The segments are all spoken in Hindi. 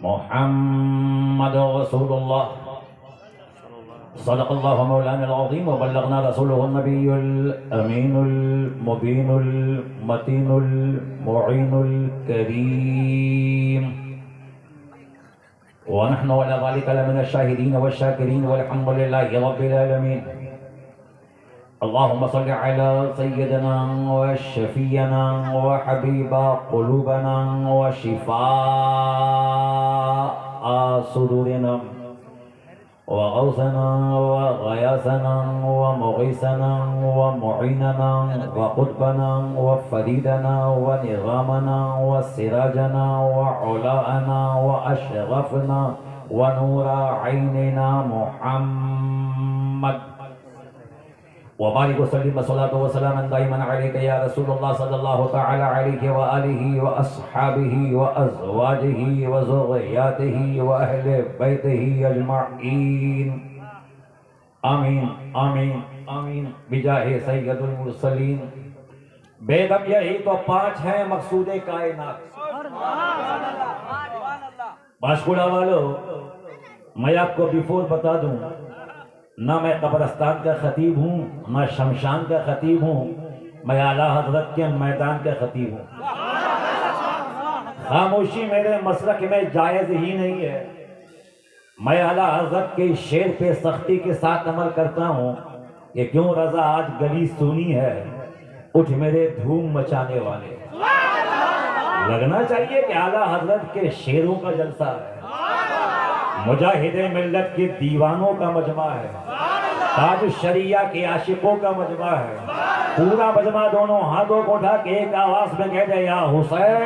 मुहम्मद रसूलुल्लाह सदक़ल्लाहु मौलाना अज़ीम व बल्लगना रसूलुहुन नबियुल अमीनुल मुबीनुल मतीनुल मुईनुल करीम व नहनु अला ज़ालिका लमिनश शाहिदीन वश-शाकिरीन वल्हम्दुलिल्लाहि रब्बिल आलमीन। अल्लाहुम्मा सल्लि अला सय्यिदिना व शफीना व हबीबा क़ुलूबिना व शिफ़ा सुदूरिना व गौसना व गयासना व मुगीसना व मुईनना व क़ुतबना व फरीदना व निज़ामना व सिराजना व उलाअना व अशरफना व नूरा ऐनिना मुहम्मद व बारिक वसल्लिम सल्लल्लाहु व सलामन दाइमन अलैका या रसूलुल्लाह सल्लल्लाहु तआला अलैहि व आलिहि व अस्हाबिहि व अज़वाजिहि व ज़ुर्रिय्यतिहि व अहले बैतिहि अजमईन। आमीन आमीन आमीन बिजाहे सय्यदुल मुरसलीन। बेदम यही तो 5 हैं मकसूदे कायनात। बाशकुड़ा वालों, मैं आपको बिफोर बता दूं, ना मैं कब्रस्तान का खतीब हूँ, ना शमशान का खतीब हूँ, मैं आला हजरत के मैदान का खतीब हूँ। खामोशी मेरे मसलक में जायज ही नहीं है। मैं आला हजरत के शेर पे सख्ती के साथ अमल करता हूँ कि क्यों रजा आज गली सुनी है, उठ मेरे धूम मचाने वाले। लगना चाहिए कि आला हजरत के शेरों का जलसा है, मुजाहिदे मिल्लत के दीवानों का मजमा है, ताज शरिया के आशिकों का मजमा है। पूरा मजमा दोनों हाथों को उठा के एक आवाज में कह दे या हुसैन।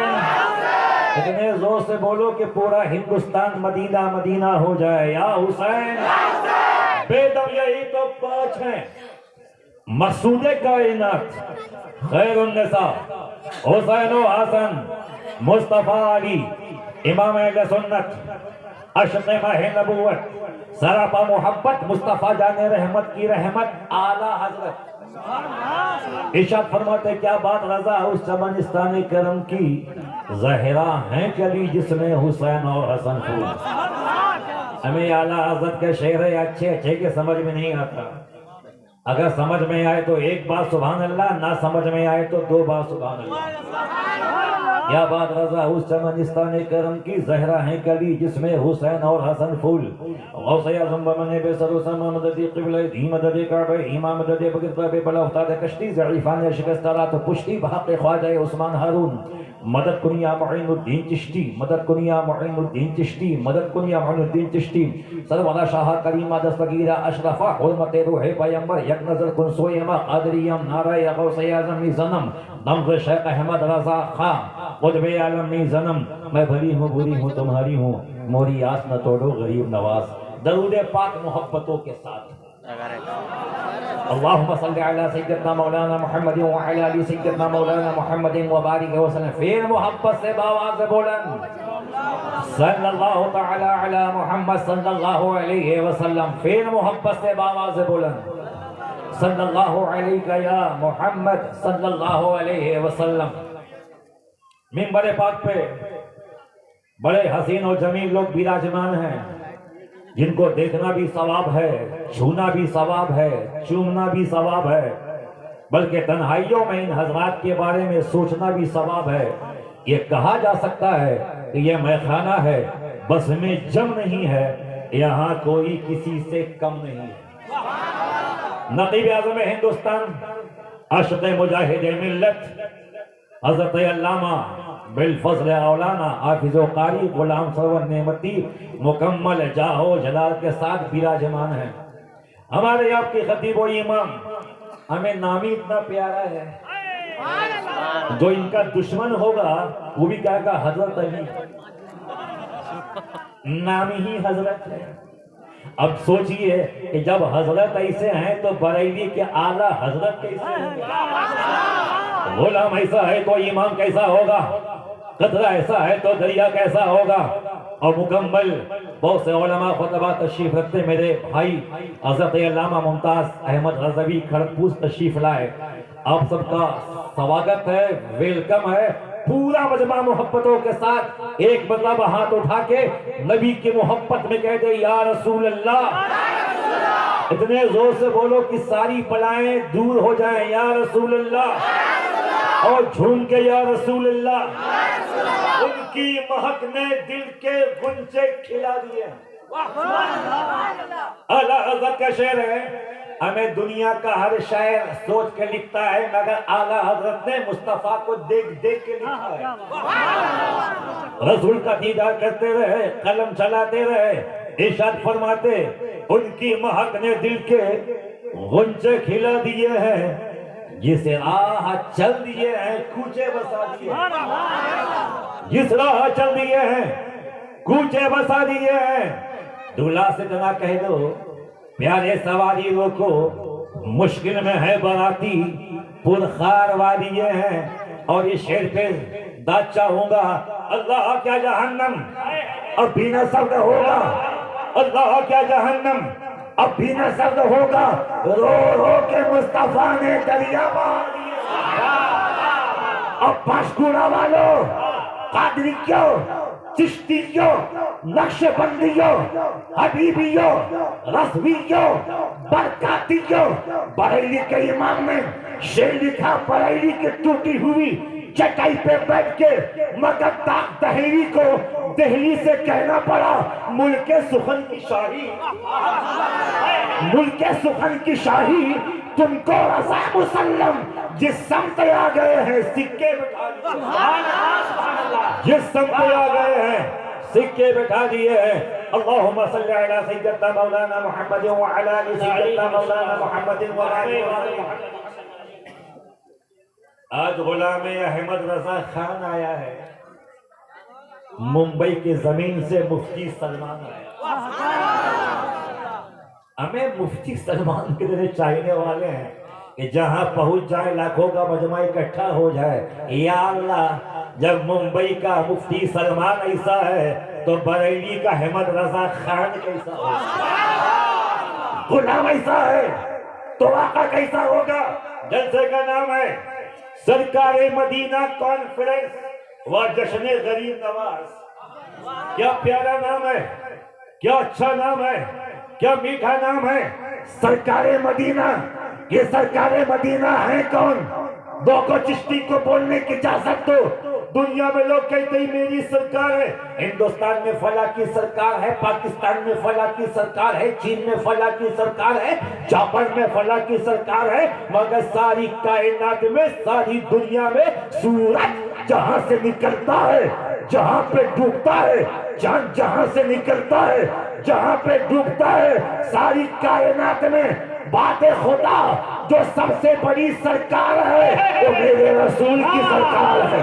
इतने जोर से बोलो कि पूरा हिंदुस्तान मदीना मदीना हो जाए, या हुसैन। बेदम यही तो 5 हैं मकसूदे कायनात। खैरुन निसा हुसैन व हसन, मुस्तफा अली, इमाम अहले सुन्नत, अशक़े माह नबूवत, सरापा मोहब्बत, मुस्तफा जाने रहमत की रहमत, आला हजरत। इरशाद फरमाते क्या बात रजा उस चमनिस्तान करम की, ज़हरा है कली जिसमें हुसैन और हसन फूल। हमें आला हजरत के शेर अच्छे अच्छे के समझ में नहीं आता। अगर समझ में आए तो एक बार सुभान अल्लाह, ना समझ में आए तो 2 बार सुभान अल्लाह। या बात रजा उस चमनिस्तान करम की, ज़हरा है कली जिसमें हुसैन और हसन फूल। गौसे आज़म बमने बेसरुसम मददी क़िबले धी मददी काबे इमाम मददी बगिरता बे बला उस्ताद कश्ती ज़ईफ़ान शिकस्तरा तो पुश्ती बहक़ ख्वाजा उस्मान हारून। मदद कुनिया मुईनुद्दीन चिश्ती, मदद कुनिया मुईनुद्दीन चिश्ती, मदद कुनिया मुईनुद्दीन चिश्ती। सरवरा शाह करीमा दस्तगीरा अशरफा हुर्मते रूहे पैगंबर एक नजर कुन सोयमा क़ादरियम नाराए गौसे आज़म ज़नम नम्ज़ शेख अहमद रज़ा खां क़ुतबे आलम में जन्म। मैं भली हूँ बुरी हूँ तुम्हारी हूँ, मोरी आस न तोड़ो गरीब नवाज। दरूद पाक मोहब्बतों के साथ अल्लाहुम्मा सल्लि अला सय्यदना मौलाना मुहम्मदिन व अला आलि सय्यदना मौलाना मुहम्मदिन व बारिक वसल्लम। फिर मोहब्बत से बावाज़ बोलन सल्लल्लाहु तआला अला मुहम्मद सल्लल्लाहु अलैहि वसल्लम। फिर मोहब्बत से बावाज़ बोलन सल्लल्लाहु अलैका या मुहम्मद सल्लल्लाहु अलैहि वसल्लम। मिंबर पाक पे बड़े हसीन और जमील लोग विराजमान हैं, जिनको देखना भी सवाब है, छूना भी सवाब है, चूमना भी सवाब है, बल्कि तन्हाइयों में इन हजरात के बारे में सोचना भी सवाब है। ये कहा जा सकता है कि ये मैखाना है, बस में जम नहीं है, यहाँ कोई किसी से कम नहीं है। नकीब आज़म हिंदुस्तान, अशक़े मुजाहिदे मिल्लत, हज़रत अल्लामा बिलफज़ल औलाना हाफिज़ो कारी गुलाम सरवर नेमती मुकम्मल जाहो जलाल के साथ विराजमान है। हमारे आपके खतीब व इमाम, हमें नाम ही इतना प्यारा है, जो इनका दुश्मन होगा वो भी कहेगा हजरत अली, नाम ही हजरत है। अब सोचिए कि जब हजरत ऐसे हैं तो बरेली के आला हजरत कैसे होंगे? गुलाम ऐसा है तो इमाम कैसा होगा? कतरा ऐसा है तो दरिया कैसा होगा? और मुकम्मल बहुत से उलमा खुतबा तशरीफ रखते मेरे भाई हज़रत अल्लामा मुमताज अहमद रज़वी खड़गपुर तशरीफ लाए। आप सबका स्वागत है, वेलकम है। पूरा मजमा मोहब्बतों के साथ एक मतलब हाथ उठा के नबी की मोहब्बत में कह दे या रसूल अल्लाह। इतने जोर से बोलो कि सारी बलाएं दूर हो जाएं, या रसूल अल्लाह। और झूम के या रसूल अल्लाह। उनकी महक ने दिल के गुंजे खिला दिए। आला हज़रत का शेर है, हमें दुनिया का हर शायर सोच के लिखता है, मगर आला हजरत ने मुस्तफा को देख देख के लिखा है। रसूल का दीदार करते रहे, कलम चलाते रहे, इरशाद फरमाते उनकी महक ने दिल के गुंजे खिला दिए हैं, जिस राह चल दिए हैं कूचे बसा दिए, जिस राह चल दिए हैं कूचे बसा दिए हैं। दूल्हा से जना कह दो प्यारे सवारी रोको, मुश्किल में है बराती पुरखार वादिये हैं। और इस शेर पे दाद चाहूंगा, अल्लाह क्या जहन्नम अब भी न सर्द होगा, अल्लाह क्या जहन्नम अब भी न सर्द होगा, रो रो के मुस्तफा ने दरिया बहा दिया। अब पाशकुड़ा वालों, कादरियों, चिश्तियों, नक्शबंदियों, हबीबियों, रज़वियों, बरकातियों, बरेली के इमाम ने शेर लिखा, बरेली की टूटी हुई चटाई पे बैठ के मगर ताक दहली को दिल्ली से कहना पड़ा, मुल्के सुखन की शाही, मुल्के सुखन की शाही तुमको रज़ा मुसल्लम, जिस समत आ गए हैं सिक्के बिठा दिए, जिस समत आ गए हैं सिक्के बिठा दिए हैं। अल्लाहुम्मा सल्ली अला सय्यदना मौलाना मुहम्मद व अला आलि सय्यदना मौलाना मुहम्मद व आलि मुहम्मद। आज गुलाम अहमद रजा खान आया है, मुंबई की जमीन से मुफ्ती सलमान आया। हमें मुफ्ती सलमान के लिए चाहने वाले हैं कि जहां पहुंच जाए लाखों का मजमा इकट्ठा हो जाए। या अल्लाह, जब मुंबई का मुफ्ती सलमान ऐसा है तो बरेली का अहमद रजा खान कैसा होगा? गुलाम ऐसा है तो आका कैसा होगा? जलसे का नाम है सरकारे मदीना कॉन्फ्रेंस व जश्न गरीब नवाज। क्या प्यारा नाम है, क्या अच्छा नाम है, क्या मीठा नाम है, सरकारे मदीना। ये सरकारे मदीना है कौन? दो को चिश्ती को बोलने की इजाजत दो। दुनिया में लोग कहते ही मेरी सरकार है, हिंदुस्तान में फला की सरकार है, पाकिस्तान में फला की सरकार है, चीन में फला की सरकार है, जापान में फला की सरकार है, मगर सारी कायनात में, सारी दुनिया में सूरज जहां से निकलता है, जहां पे डूबता है, चांद जहां से निकलता है, जहां पे डूबता है, सारी कायनात में बातें खुदा जो सबसे बड़ी सरकार है वो मेरे रसूल की सरकार है,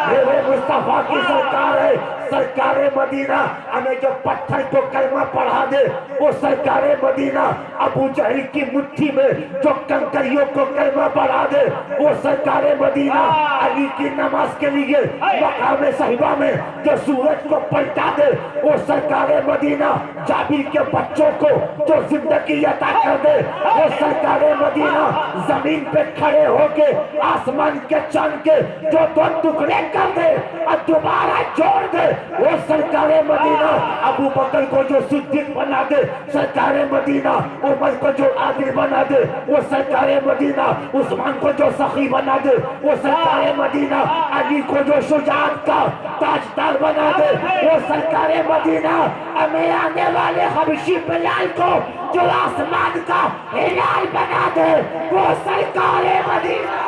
मेरे मुस्तफा की सरकार है। सरकारे मदीना हमें जो पत्थर को कलमा पढ़ा दे, वो सरकारे मदीना अबू जहल की मुट्ठी में जो कंकरियों को कलमा पढ़ा दे, वो सरकारे मदीना अली की नमाज के लिए मकाम साहिबा में जो सूरज को पलटा दे, वो सरकारे मदीना जाबिर के बच्चों को जो जिंदगी अता कर दे, वो सरकारे मदीना जमीन पे खड़े होके आसमान के चांद के जो दो टुकड़े कर दे और दोबारा जोड़ दे, वो सरकारे मदीना अबू बकर को जो सिद्दीक बना दे, सरकारे मदीना उमर को जो आदिल बना दे, वो सरकारे मदीना उस्मान को जो सखी बना दे, वो सरकारे मदीना अली को जो शुजाअत का ताजदार बना दे, वो सरकारे मदीना हमें आने वाले हबशी बिलाल को जो आसमान का हिलाल बना दे, वो सरकारे मदीना।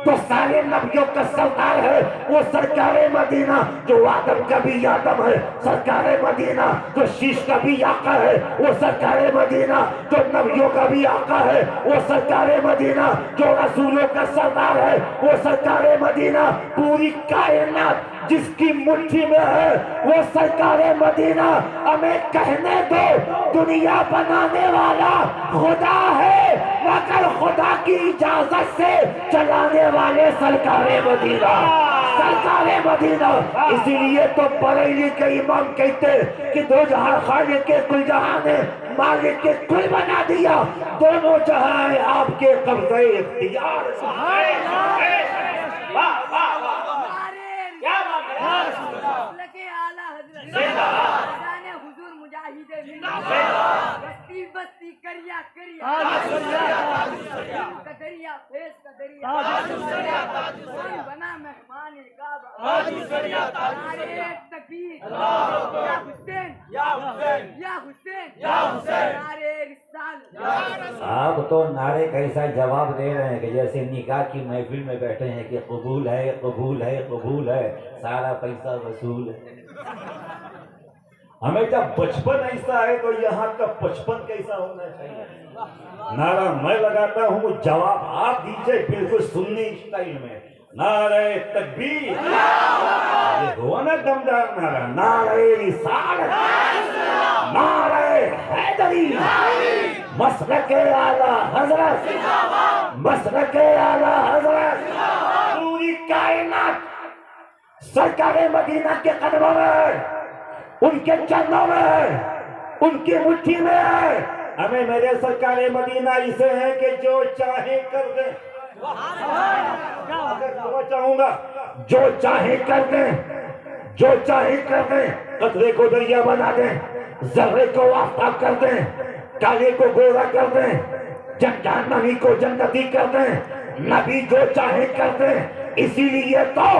तो सारे नबियों का सरदार है वो सरकारे मदीना, जो आदम का भी आदम है, सरकारे मदीना जो शीश का भी आका है, वो सरकारे मदीना जो नबियों का भी आका है, वो सरकारे मदीना जो रसूलों का सरदार है, वो सरकारे मदीना पूरी कायनात जिसकी मुट्ठी में है, वो सरकारे मदीना हमें कहने दो दुनिया बनाने वाला खुदा है, मगर खुदा की इजाजत से चलाने वाले सरकारे मदीना। सरकारे मदीना। इसीलिए तो बरेली के इमाम कहते कि दो जहां खालिक के कुल जहां ने मालिक के कुल बना दिया, दोनों जहां आपके कब्जे इख्तियार। बस्ती बस्ती करिया करिया कदरिया फेस कदरिया बना मेहमान काबा। नारे तकबीर या हुसैन या हुसैन या हुसैन या हुसैन। नारे रिसालत। आप तो नारे कैसा जवाब दे रहे हैं कि जैसे निकाह की महफिल में बैठे हैं कि कबूल है कबूल है कबूल है, सारा पैसा वसूल है। हमें जब बचपन ऐसा है तो यहाँ का बचपन कैसा होना चाहिए। नारा मैं लगाता हूँ, जवाब आप दीजिए बिल्कुल सुन्नी स्टाइल में। नारे तकबीर, ये हुआ ना दमदार नारा। नारे रिसालत, नारे हैदरी, मसलके आला हजरत, मसलके आला हजरत। पूरी कायनात सरकारे मदीना के कदमों में, उनके चरणों में, उनकी मुट्ठी में है। हमें मेरे सरकारे मदीना इसे है कि जो चाहे कर दे। अगर चाहूंगा जो चाहे कर दे, जो चाहे कर दे। कतरे को दरिया बना दे, जर्रे को आफ्ताब कर दे, काले को गोरा कर दे, जन्नती को जन्नती कर दे। नबी जो चाहे कर दे। इसीलिए तो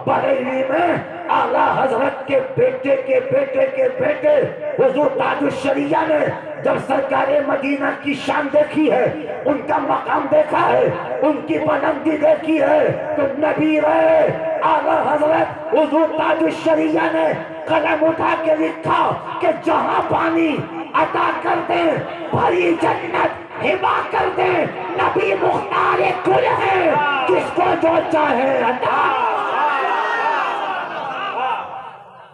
बरेली में आला हजरत के बेटे के बेटे के बेटे हुजूर ताजुश्शरिया ने जब सरकारे मदीना की शान देखी है, उनका मकाम देखा है, उनकी बुलंदी देखी है, तो नबी रहे आला हजरत हुजूर ताजुश्शरिया ने कलम उठा के लिखा कि जहां पानी अता कर दे, भरी जन्नत हिबा कर दे। नबी मुख्तार कुल है, किसको जो चाहे अता।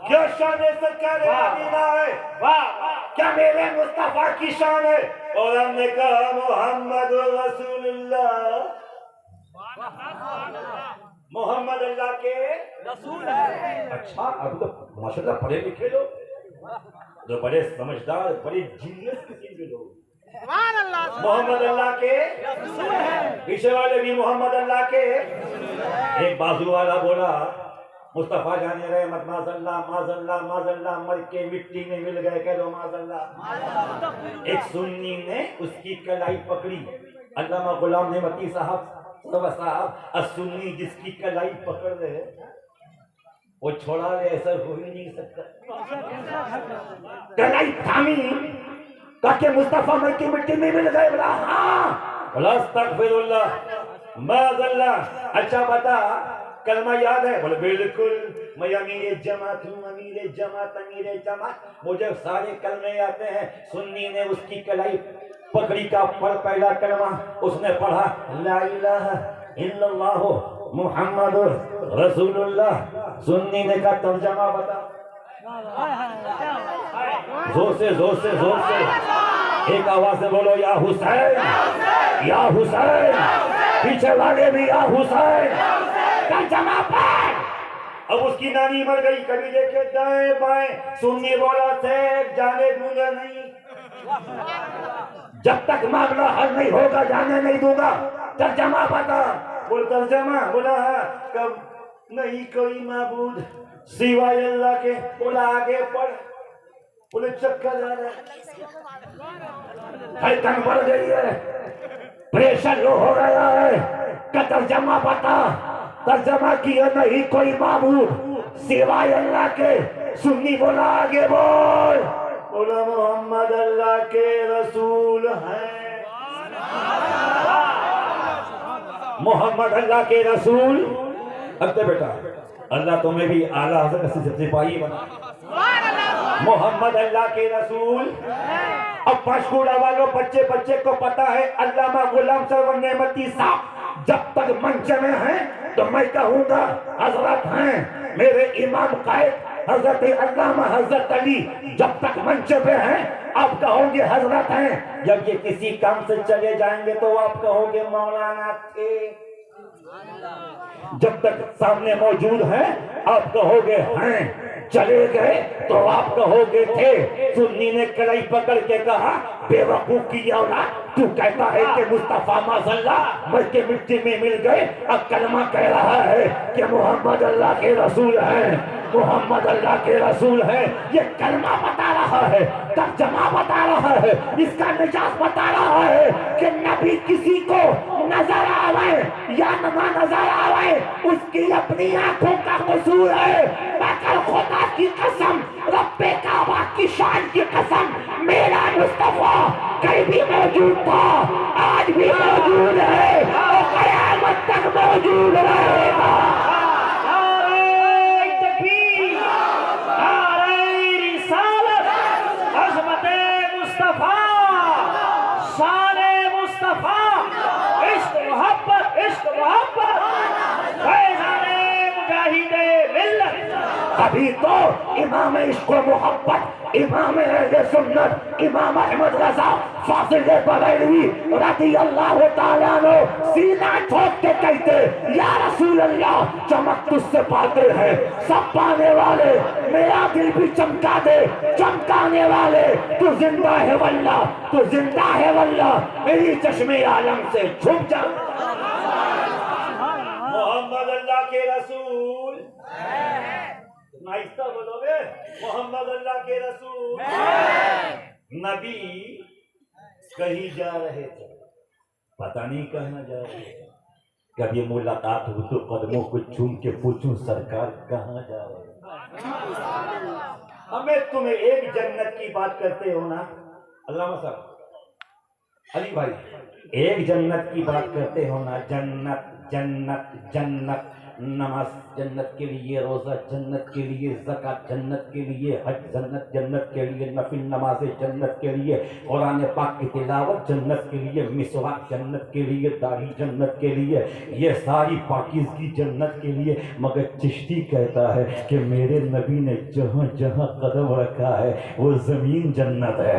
क्या शान सरकारे मदीना है, क्या मेरे मुस्तफा की शान है। और हमने कहा मोहम्मद रसूलुल्लाह, मोहम्मद अल्लाह के रसूल है। अच्छा, अब तो माशाल्लाह पढ़े लिखे लोग, जो बड़े समझदार, बड़े जीनियस किस्म के लोग। मोहम्मद अल्लाह के रसूल है। पीछे वाले भी मोहम्मद अल्लाह के। एक बाजू वाला बोला मुस्तफा जाने रहे मत माज़ल्ला माज़ल्ला माज़ल्ला, मर के मिट्टी में मिल गए, कह दो माज़ल्ला। एक सुन्नी ने उसकी कलाई पकड़ी, अल्लामा गुलाम नेमती साहब सुन्नी जिसकी कलाई पकड़ रहे वो छोड़ा ले, ऐसा हो ही नहीं सकता। कलाई थामी ताकि मुस्तफा मर की मिट्टी में मिल गए। बोला हाँ, बोला अस्तगफिरुल्लाह माज़ल्ला। अच्छा बता कलमा याद है? बोले बिल्कुल, मैं अमीर जमात हूँ, अमीर जमात, अमीर जमात, मुझे सारे कलमे आते हैं। सुन्नी ने उसकी कलाई पकड़ी का पहला कलमा उसने पढ़ा, ला इलाहा इल्लल्लाह मुहम्मदुर रसूलुल्लाह। सुन्नी ने कहा तर्जमा बता। जोर से जोर से जोर से एक आवाज से बोलो, या हुसैन या हुसैन। पीछे वाले भी या हुसैन। तर्जमा पर। अब उसकी नानी मर गई, कभी देखे दाएं बाएं। सुन्नी बोला थे जाने दूंगा नहीं, जब तक मामला हल नहीं होगा जाने नहीं दूंगा। तर्जमा बता। बोल तर्जमा। बोला कब नहीं कोई माबूद सिवाय अल्लाह के। बोला आगे पढ़। बोले चक्कर आ रहा है, धड़कन बढ़ गई है, प्रेशर लो हो गया है। का तर्जमा बता। तर्जमा किया नहीं कोई माबूद सिवाय अल्लाह के। सुन्नी बोला आगे बोल। बोला मोहम्मद अल्लाह के रसूल हैं, मोहम्मद अल्लाह के रसूल। अब बेटा अल्लाह तुम्हें भी आला हज़रत से सिपाही बना। मोहम्मद अल्लाह के रसूल। अब पंचकूला वालों बच्चे बच्चे को पता है अल्लामा गुलाम सरवर नेमती साहब जब तक मंच में हैं तो मैं कहूँगा हजरत हैं। मेरे इमाम कायद हजरत अल्लामा हजरत अली जब तक मंच पे हैं आप कहोगे हजरत हैं। जब ये किसी काम से चले जाएंगे तो आप कहोगे मौलाना थे। जब तक सामने मौजूद हैं आप कहोगे हैं, चले गए तो आप कहोगे थे। सुन्नी ने कलाई पकड़ के कहा, बेवकूफ की औलाद, तू कहता है कि मुस्तफा माशअल्लाह मर के मिट्टी में मिल गए, अब कलमा कह रहा है कि मोहम्मद अल्लाह के रसूल हैं, मोहम्मद अल्लाह के रसूल हैं। ये कलमा बता रहा है, तर्जमा बता रहा है, इसका मिजाज बता रहा है कि नबी किसी को नजर आवे या न नजर आवे उसकी अपनी आंखों का कसूर है। मगर खुदा की कसम, रब्बे काबा की शान की कसम, मेरा मुस्तफा कहीं भी मौजूद था, आज भी मौजूद है और कयामत तक मौजूद रहेगा। अभी तो इमाम इश्क व मोहब्बत, इमाम अहले सुन्नत, इमाम अहमद रजा फासिल बरेलवी रज़ी अल्लाह तआला अन्हु सीना ठोक के कहते, या रसूल अल्लाह चमक तुझसे पाते हैं सब पाने वाले, मेरा दिल भी चमका दे चमकाने वाले, तू जिंदा है वल्लाह, तू जिंदा है वल्लाह, मेरी चश्मे आलम से छुप जा। मोहम्मद अल्लाह के रसूल, आहिस्ता बोलोगे, मोहम्मद अल्लाह के रसूल। नबी कहीं जा रहे थे, पता नहीं कहाँ जा रहे थे। कभी मुलाकात हो तो कदमों को चूम के पूछूं, सरकार कहाँ जा रहे हैं। हमें तुम्हें एक जन्नत की बात करते हो ना अल्लामा साहब अली भाई, एक जन्नत की बात करते हो ना, जन्नत जन्नत जन्नत, नमाज जन्नत के लिए, रोजा जन्नत के लिए, ज़कात जन्नत के लिए, हज जन्नत जन्नत के लिए, नफिल नमाज़ें जन्नत के लिए, कुरान पाक की तिलावत जन्नत के लिए, मिसवाक जन्नत के लिए, दाढ़ी जन्नत के लिए, ये सारी पाकीज़गी जन्नत के लिए। मगर चिश्ती कहता है कि मेरे नबी ने जहाँ जहाँ कदम रखा है वो ज़मीन जन्नत है,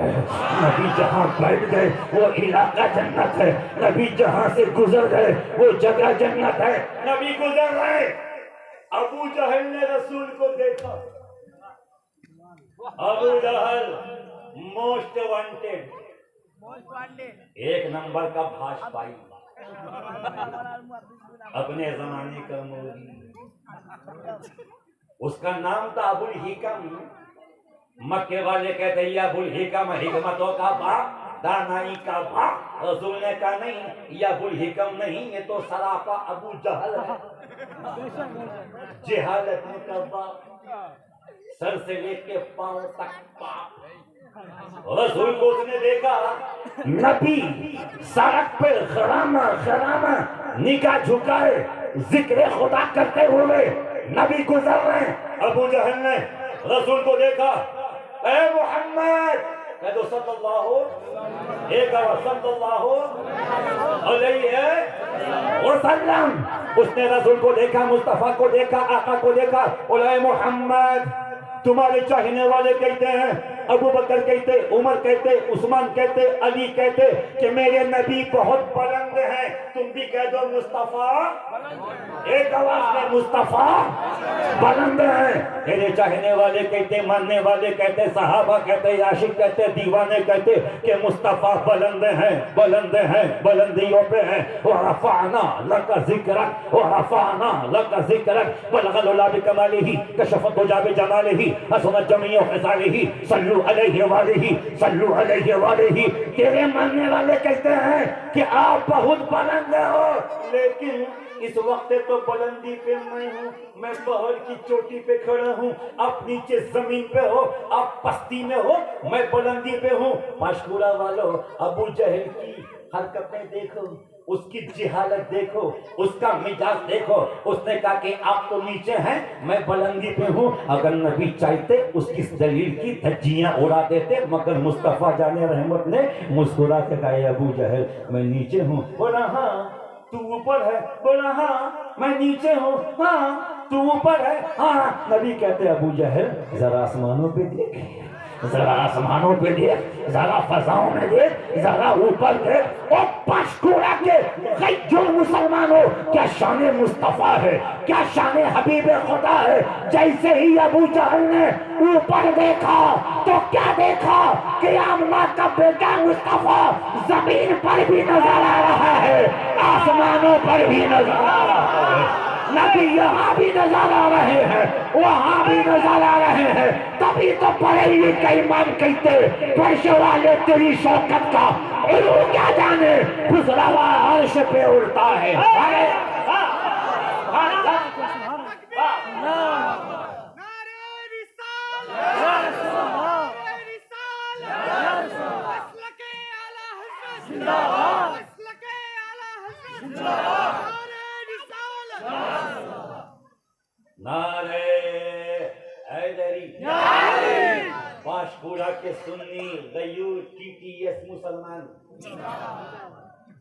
नबी जहाँ बैठ गए वो इलाका जन्नत है, नबी जहाँ से गुजर गए वो जगह जन्नत है। नबी गुजर रहे, अबू जहल ने रसूल को देखा, अबू जहल मोस्ट वांटेड, एक नंबर का भाजपाई, अपने जमाने का मोदी, उसका नाम था अबुल हिकम। मक्के वाले कहते हैं अबुल हिकम हिकमतों का बाप, दानाई का बाप, रसूल ने कहा नहीं, यह अबुल हिकम नहीं, ये तो सरापा अबू जहल है, जहालत में का बाप, सर से लेके पांव तक पाप। रसूल को उसने देखा, नबी सड़क पे खरामा खरामा निगाह झुकाए जिक्र खुदा करते हुए नबी गुजर रहे। अबू जहल ने रसूल को देखा, ए मोहम्मद, कह दो सल्लल्लाहु अलैहि वसल्लम। उसने रसूल को देखा, मुस्तफा को देखा, आका को देखा, बोला मोहम्मद, तुम्हारे चाहने वाले कहते हैं, अबू बकर कहते, उमर कहते, उस्मान कहते, अली कहते कि मेरे नबी बहुत बुलंद हैं, तुम भी कह दो मुस्तफा, एक आवाज में मुस्तफा बुलंद हैं। मेरे चाहने वाले कहते, मानने वाले कहते, सहाबा कहते, आशिक कहते, दीवाने कहते कि मुस्तफा बुलंद हैं, बुलंद हैं, बुलंदियों पे हैं। वरफ़अना लका ज़िक्रक, वरफ़अना लका ज़िक्रक, बलग़ल उला बिकमालिही, कशफ़त हुजा बिजमालिही, हसनत जमीउ ख़िसालिही, सल्लु अलैहि वालिही, सल्लु अलैहि वालिही। तेरे मानने वाले कहते हैं कि आप बहुत बुलंद हो, लेकिन इस वक्त तो बुलंदी पे मैं हूँ, मैं पहाड़ की चोटी पे खड़ा हूँ, आप नीचे जमीन पे हो, आप पस्ती में हो, मैं बुलंदी पे हूँ। मशहूरा वालों, अबू जहल की हरकतें देखो, उसकी जिहालत देखो, उसका मिजाज देखो। उसने कहा कि आप तो नीचे हैं, मैं बुलंदी पे हूँ। अगर नबी चाहते उसकी दलील की धज्जियां उड़ा देते, मगर मुस्तफा जाने रहमत ने मुस्कुरा के कहा, अबू जहल मैं नीचे हूँ। बोला हाँ तू ऊपर है, बोला हाँ मैं नीचे हूँ, हाँ तू ऊपर है, हाँ। नबी कहते, अबू जहल जरा आसमानों पे देख, जरा आसमानों पे देख, जरा फजाओं में देख, जरा ऊपर देख। ओ पशकूड़ा के गैजुल मुसलमानों, क्या शान मुस्तफा है, क्या शान हबीब खुदा है। जैसे ही अबू जहल ने ऊपर देखा तो क्या देखा कि अम्मा का बेटा मुस्तफा जमीन पर भी नजर आ रहा है, आसमानों पर भी नजर आ रहा है। नबी यहाँ भी नजर आ रहे हैं, वहाँ भी नजर आ रहे हैं। तभी तो बरेली का इमाम कहते, फर्श वाले तेरी शौकत का उलू क्या जाने, खुसरवा अर्श पे उड़ता है। नारे हैदरी, पाशकुड़ा के सुन्नी गयूर टीटीएस मुसलमान।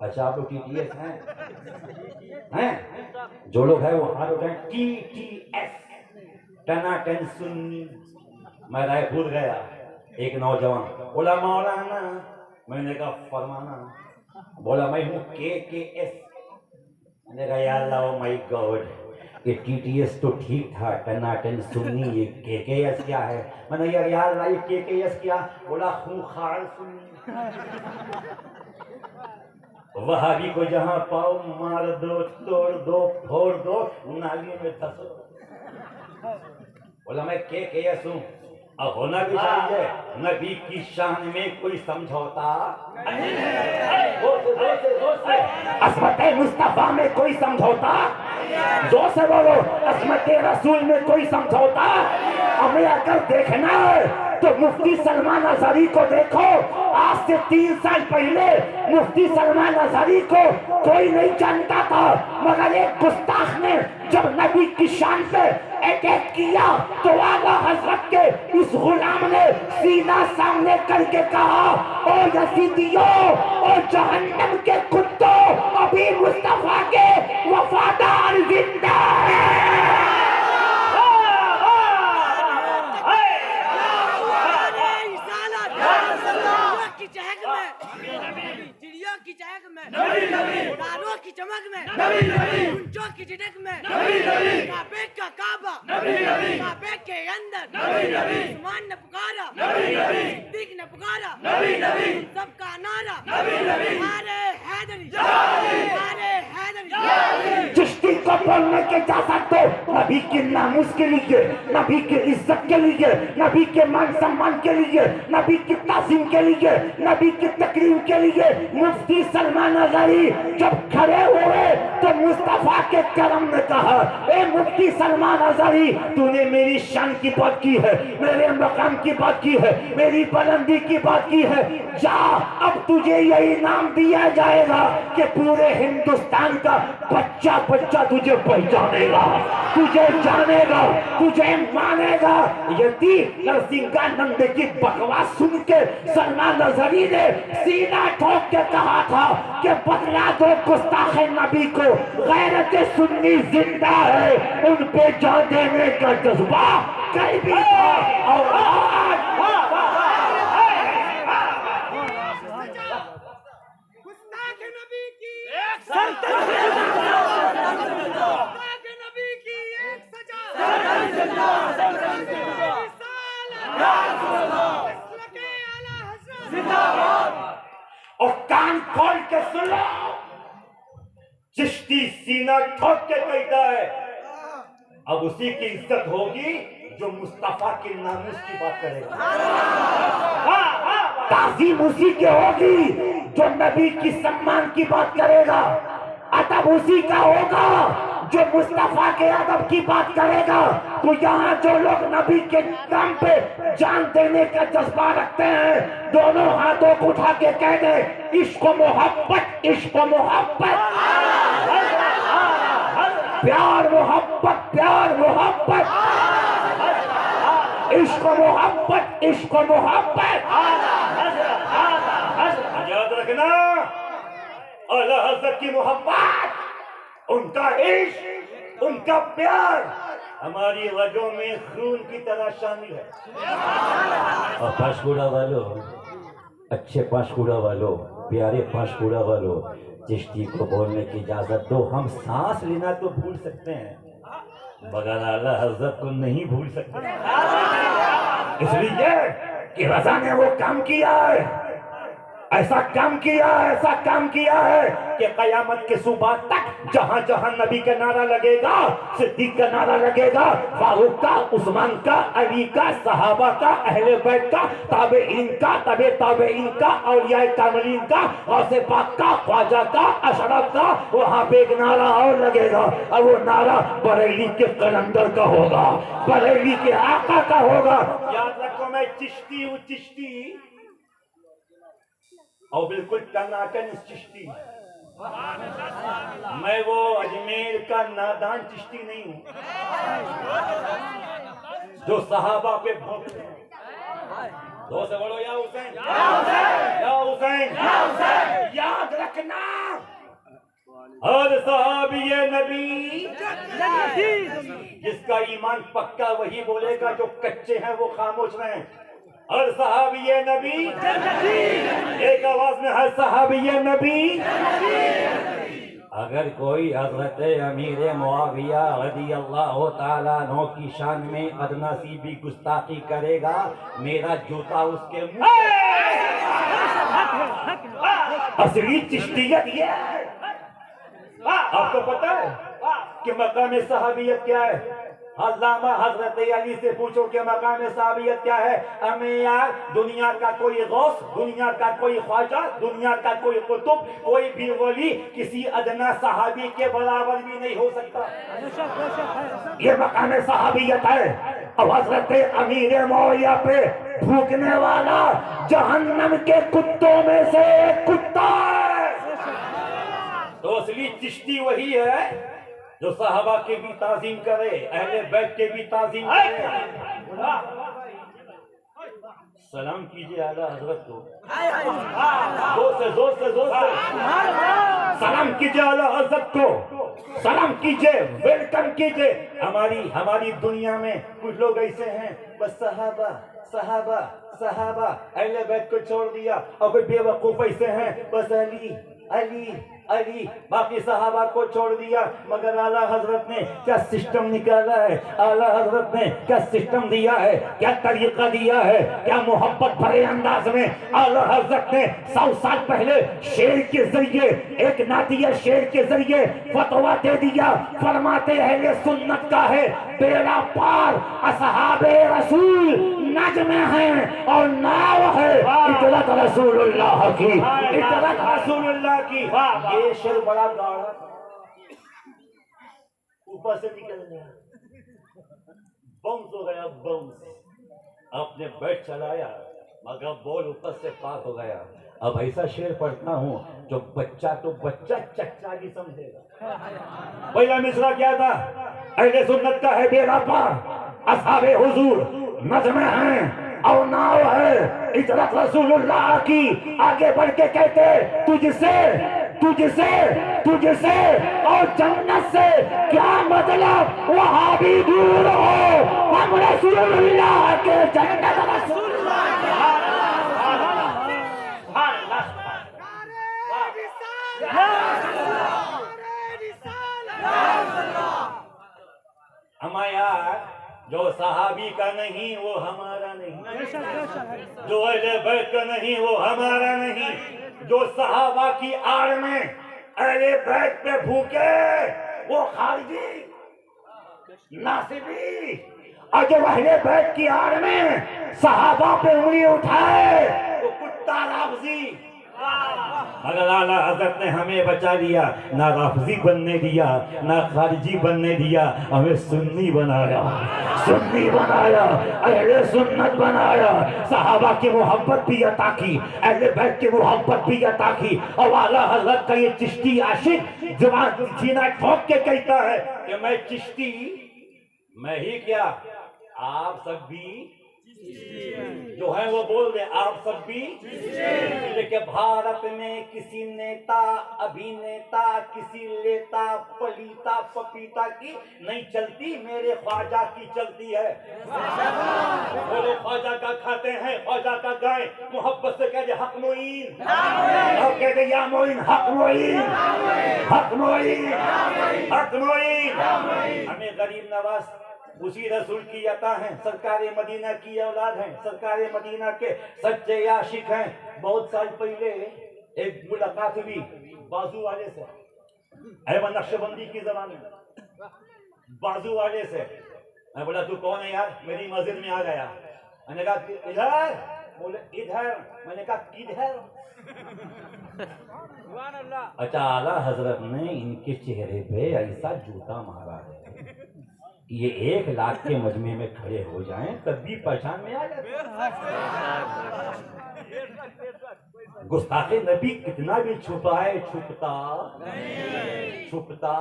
अच्छा आप लोग टीटीएस हैं? जो लोग हैं वो हाथ उठाएं। टीटीएस टनाटन सुन्नी। मैं रायपुर गया, एक नौजवान बोला मौलाना, मैंने कहा फरमाना। बोला मैं हूँ KKS। मैंने कहा या अल्लाह माय गॉड, ये टीटीएस तो ठीक था, टनाटन सुन्नी, ये KKS क्या है? मैंने यार ये KKS क्या? बोला खूंखार सुन्नी। वहाबी को जहां पाओ मार दो, तोड़ दो, फोड़ दो, नाली में धसो। बोला मैं KKS हूँ। अब होना भी चाहिए, नबी की शान में कोई समझौता नहीं है। असमत मुस्तफा में कोई समझौता, जो से बोलो असमत रसूल में कोई समझौता। हमें अगर देखना है तो मुफ्ती सलमान अजहरी को देखो। आज से 3 साल पहले मुफ्ती सलमान अजहरी को कोई नहीं जानता था, मगर एक गुस्ताख ने जब नबी की शान पे अटैक किया तो आला हजरत के इस गुलाम ने सीना सामने करके कहा, ओ यजीदियों, ओ जहन्नम के कुत्तों, अभी मुस्तफा के वफादार जिंदा है। चिड़ियों की चहक में, उड़ानों की चमक में, ऊंचों की झटक में, काबे का काबा, काबे के अंदर उस्मान ने पुकारा, सिद्दीक ने पुकारा, सबका नारा नारे हैदरी, नारे हैदरी। चिश्ती को बोलने के जा सकते, नबी के नामुस के लिए, नबी के इज्जत के लिए, नबी के मान सम्मान के लिए, नबी की ताज़ीम के लिए, नबी की तकरीम के लिए मुफ्ती सलमान अजहरी जब खड़े हुए तो मुस्तफा के करम ने कहा, ए मुफ्ती सलमान अजहरी, तूने मेरी शान की बात की है, मेरे मकाम की बात की है, मेरी बुलंदी की बात की है। जा, अब तुझे यही नाम दिया जाएगा कि पूरे हिंदुस्तान का बच्चा बच्चा तुझे पहचानेगा, तुझे जानेगा, तुझे मानेगा। यदि नरसिंहानंद की बकवास सुन के सलमान अजहरी ने सीना ठोक के कहा था कि बदला दो गुस्ताखे नबी को, गैरत सुन्नी जिंदा है, उन पे जान देने का जज्बा कल भी था और आज। गुस्ताखे नबी की एक सजा, और कान खोल के सुन लो, चिश्ती सीना ठोक के कहता है, अब उसी की इज्जत होगी जो मुस्तफा के नामुस की बात करेगा, ताज़ीम उसी की होगी जो नबी की सम्मान की बात करेगा, अदब उसी का होगा जो मुस्तफा के अदब की बात करेगा। तो यहाँ जो लोग नबी के नाम पे जान देने का जज्बा रखते हैं, दोनों हाथों को उठा के कह दे, इश्क मोहब्बत, इश्क मोहब्बत, प्यार मोहब्बत, प्यार मोहब्बत, इश्क मोहब्बत, इश्क मोहब्बत। याद रखना, आला हज़रत की मोहब्बत, उनका इश्क, उनका प्यार हमारी रगों में खून की तरह शामिल है। और पांशकुड़ा वालों, अच्छे पांशकुड़ा वालों, प्यारे पांशकुड़ा वालों, चिश्ती को बोलने की इजाजत दो। हम सांस लेना तो भूल सकते हैं मगर आला हजरत को नहीं भूल सकते, इसलिए कि रजा ने वो काम किया है, ऐसा काम किया है कि कयामत के सुबह तक जहां जहां नबी का नारा लगेगा, सिद्दीक का नारा लगेगा, फारूक का, उस्मान का, अली का, सहाबा का, अहले बैत का, ताबेईन का, ताबेईन का, औलियाए कामिलीन का, गौसे पाक का, ख्वाजा का, अशरफ का, वहां पे एक नारा और लगेगा और वो नारा बरेली के कलंदर का होगा, बरेली के आका का होगा। याद रखो मैं चिश्ती हूँ, चिश्ती, और बिल्कुल टनाटन चिश्ती। मैं वो अजमेर का नादान चिश्ती नहीं हूं जो सहाबा पे भौंकते हैं। दो से बोलो या हुसैन, या हुसैन। याद रखना हर सहाबी नबी जिसका ईमान पक्का वही बोलेगा, जो कच्चे हैं वो खामोश रहें। हर सहाबी नबी, एक आवाज में हर सहाबी नबी। अगर कोई हजरत अमीर मुआविया रज़ियल्लाहु ताला अन्हु की शान में अदना सी भी गुस्ताखी करेगा, मेरा जूता उसके मुंह। असली चिश्तियत ये है। आपको पता है कि मकाम सहाबियत क्या है? अल्लामा हजरत अली से पूछो कि मकाम सहाबियत क्या है। हमें यार दुनिया का कोई गौस, दुनिया का कोई ख्वाजा, दुनिया का कोई कुतुब, कोई भी वली किसी अदना सहाबी के बराबर भी नहीं हो सकता। ये मकाम सहाबियत है। अब हजरत अमीर मौया पे भूखने वाला जहन्नम के कुत्तों में से एक कुत्ता है। तो असली चिश्ती वही है जो सहाबा के भी ताजीम करे, अहले बैत के भी ताजीम करे। सलाम कीजिए आला हजरत को, जोर से सलाम कीजिए आला हजरत को, सलाम कीजिए, वेलकम कीजिए। हमारी दुनिया में कुछ लोग ऐसे हैं, बस सहाबा सहाबा सहाबा, अहले बैत को छोड़ दिया। और कोई बेवकूफ ऐसे हैं, बस अली अली अली, बाकी सहाबा को छोड़ दिया। मगर आला हजरत ने क्या सिस्टम निकाला है, आला हजरत ने क्या सिस्टम दिया है, क्या तरीका दिया है, क्या मोहब्बत भरे अंदाज में आला हजरत ने 100 साल पहले शेर के जरिए, एक नातिया शेर के जरिए फतवा दे दिया। फरमाते अहले सुन्नत का है बेड़ा पार, असहाबे रसूल नज्म हैं और नाव है इतरत रसूलुल्लाह की, इतरत रसूलुल्लाह की। ये शेर बड़ा गाढ़ा ऊपर से निकल गया, बम्स हो गया, बम्स आपने बैठ चलाया मगर बॉल ऊपर से पार हो गया। अब ऐसा शेर पढ़ता हूँ जो बच्चा तो बच्चा चच्चा भी समझेगा। पहला मिसरा क्या था? अहले सुन्नत का है बेड़ा पार, असहाबे हुजूर नज़्म हैं और नाव है इजरत रसूलुल्लाह की। आगे बढ़ के कहते तुझसे और जन्नत से क्या मतलब, वहां भी दूर हो, हम रसूलुल्लाह के जन्नत रसूलुल्लाह हमारा जो सहाबी का नहीं वो हमारा नहीं, जो अहले बैत का नहीं वो हमारा नहीं, जो सहाबा की आड़ में अहले बैत पे भूखे वो खारिजी नासिबी, और जो अहले बैत की आड़ में सहाबा पे उंगली उठाए वो कुत्ता राफजी। मगर आला हजरत ने हमें बचा लिया, ना राफजी बनने दिया, ना खारिजी बनने दिया, हमें सुन्नी बनाया, अहले सुन्नत बनाया। सहाबा की मोहब्बत भी अता की, अहले बैत की मोहब्बत भी अता की। और आला हजरत का ये चिश्ती आशिक जवान सीना ठोक के कहता है कि मैं चिश्ती, मैं ही क्या आप सब भी जो है वो बोल दे। आप सब भी देखिए, भारत में किसी नेता अभिनेता किसी लेता पलीता पपीता की नहीं चलती, मेरे ख्वाजा की चलती है। बोले ख्वाजा का खाते हैं, ख्वाजा का गाय, मोहब्बत से कहते हक मोइन, और कहते या मोइन हक मोइन, हक मोइन, हक मोइन। हमें गरीब नवाज उसी रसूल की अता है, सरकार मदीना की औलाद है, सरकार मदीना के सच्चे आशिक हैं। बहुत साल पहले एक मुलाकात हुई बाजू वाले से, ऐवन नक्शबंदी की जमाने में, बाजू वाले से। मैं बोला तू कौन है यार, मेरी मस्जिद में आ गया। मैंने कहा इधर, बोले इधर। मैंने कहा किधर? अच्छा, आला हजरत ने इनके चेहरे पे ऐसा जूता मारा है कि ये 1 लाख के मजमे में खड़े हो जाएं तब भी पहचान में आ जाते। गुस्ताखे नबी कितना भी छुपाए छुपता छुपता।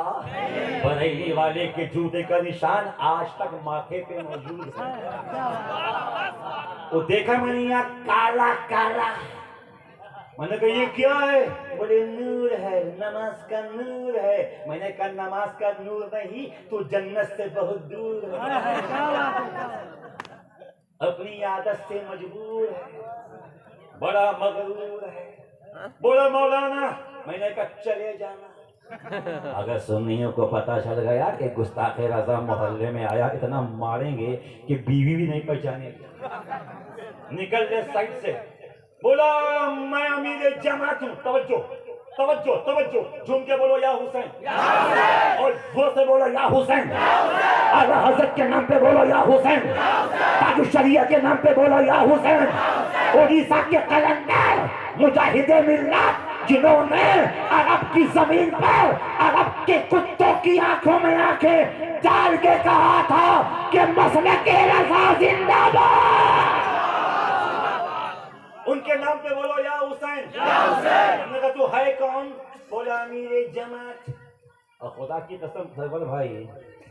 बरेली वाले के जूते का निशान आज तक माथे पे मौजूद है। वो देखा मैंने यहाँ काला काला, मैंने कहा ये क्या है? बोले नूर है, नमाज का नूर है। मैंने कहा नमाज का नूर नहीं, तो जन्नत से बहुत दूर है। अपनी आदत से मजबूर है, बड़ा मगरूर है। बोला मौलाना, मैंने कहा चले जाना। अगर सुन्नियों को पता चल गया कि गुस्ताखे रज़ा मोहल्ले में आया, इतना मारेंगे कि बीवी भी नहीं पहचानेगी। निकल दे साइड से। बोला मैं अमीर जमात हूँ। तवज्जो तवज्जो तवज्जो, झूम के बोलो या हुसैन, और जोर से बोलो या हुसैन। आला हज़रत के नाम पे बोलो या हुसैन, ताजु शरिया के नाम पे बोलो या हुसैन। ओडिशा के कलंदर मुजाहिदे मिल्लत, जिन्होंने अरब की जमीन पर अरब के कुत्तों की आंखों में आंखें डाल के कहा था कि मसले के रज़ा जिंदाबाद। उनके नाम पे बोलो या हुसैन। हमने कहा तू है कौन? बोला अमीर जमात। और खुदा की कसम सरवर भाई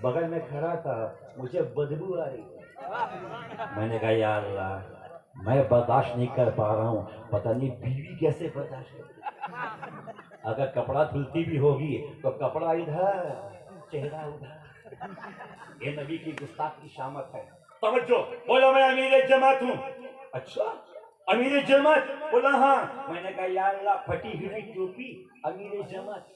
बगल में खड़ा था, मुझे बदबू आ रही। मैंने कहा या अल्लाह, मैं बर्दाश्त नहीं कर पा रहा हूँ, पता नहीं बीवी कैसे बर्दाश्त करेगी। अगर कपड़ा धुलती भी होगी तो कपड़ा इधर, चेहरा उधर। ये नबी की गुस्ताख की शामत है। तवज्जो, बोलो मैं अमीर जमात हूँ। अच्छा अमीर जमात? बोला हाँ। मैंने कहा या अल्लाह, फटी हुई टोपी अमीर जमात,